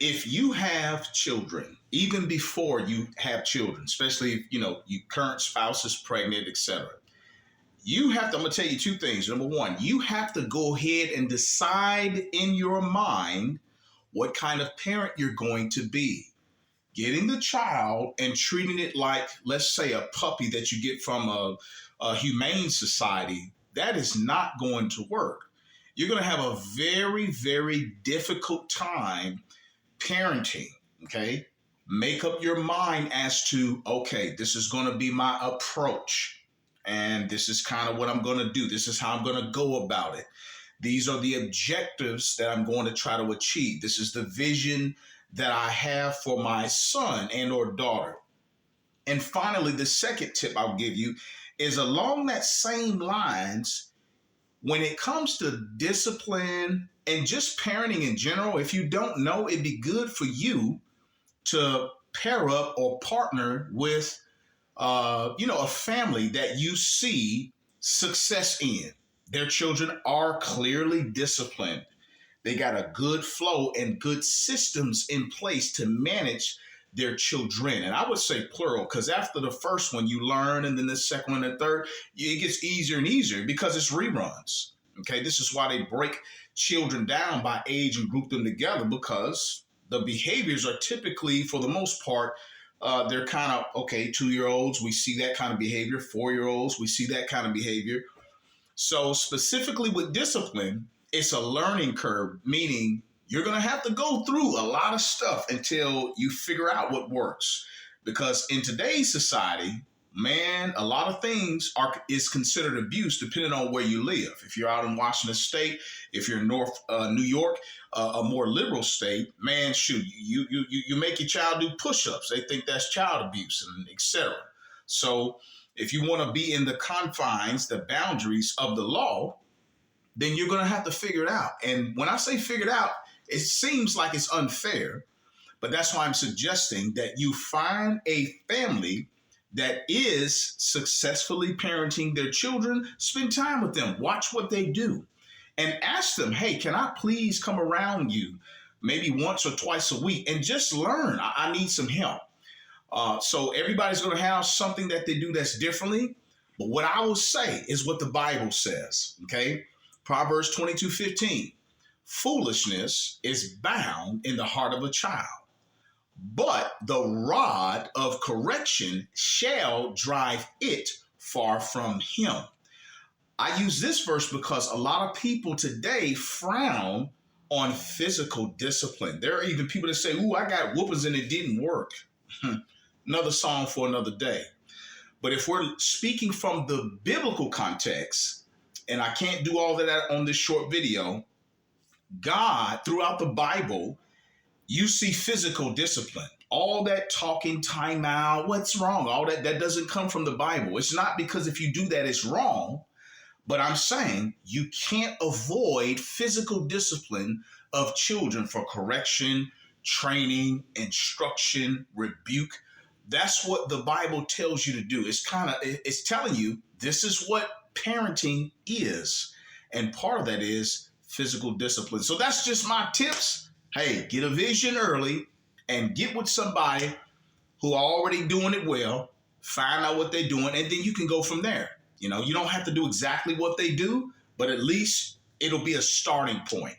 if you have children, even before you have children, especially if your current spouse is pregnant, etc., you have to, I'm gonna tell you two things. Number one, you have to go ahead and decide in your mind what kind of parent you're going to be. Getting the child and treating it like, let's say, a puppy that you get from a humane society, that is not going to work. You're going to have a very, very difficult time parenting, okay? Make up your mind as to, okay, this is going to be my approach. And this is kind of what I'm going to do. This is how I'm going to go about it. These are the objectives that I'm going to try to achieve. This is the vision that I have for my son and or daughter. And finally, the second tip I'll give you is along that same lines. When it comes to discipline and just parenting in general, if you don't know, it'd be good for you to pair up or partner with a family that you see success in. Their children are clearly disciplined. They got a good flow and good systems in place to manage their children. And I would say plural, because after the first one, you learn, and then the second one and the third, it gets easier and easier because it's reruns. Okay, this is why they break children down by age and group them together, because the behaviors are typically, for the most part, they're kind of, okay, 2-year-olds, we see that kind of behavior. 4-year-olds, we see that kind of behavior. So specifically with discipline, it's a learning curve, meaning you're going to have to go through a lot of stuff until you figure out what works. Because in today's society, man, a lot of things is considered abuse depending on where you live. If you're out in Washington State, if you're in North New York, a more liberal state, man, shoot, you make your child do push-ups. They think that's child abuse, and etc. So if you want to be in the confines, the boundaries of the law, then you're going to have to figure it out. And when I say figure it out, it seems like it's unfair, but that's why I'm suggesting that you find a family that is successfully parenting their children. Spend time with them, watch what they do, and ask them, hey, can I please come around you maybe once or twice a week and just learn? I need some help. So everybody's going to have something that they do that's differently. But what I will say is what the Bible says, okay? Proverbs 22:15. Foolishness is bound in the heart of a child, but the rod of correction shall drive it far from him. I use this verse because a lot of people today frown on physical discipline. There are even people that say, ooh, I got whoopings and it didn't work. Another song for another day. But if we're speaking from the biblical context, and I can't do all of that on this short video, God, throughout the Bible, you see physical discipline. All that talking, time out, what's wrong? All that doesn't come from the Bible. It's not because if you do that, it's wrong. But I'm saying you can't avoid physical discipline of children for correction, training, instruction, rebuke. That's what the Bible tells you to do. It's telling you this is what parenting is. And part of that is physical discipline. So that's just my tips. Hey, get a vision early and get with somebody who are already doing it well. Find out what they're doing, and then you can go from there. You don't have to do exactly what they do, but at least it'll be a starting point.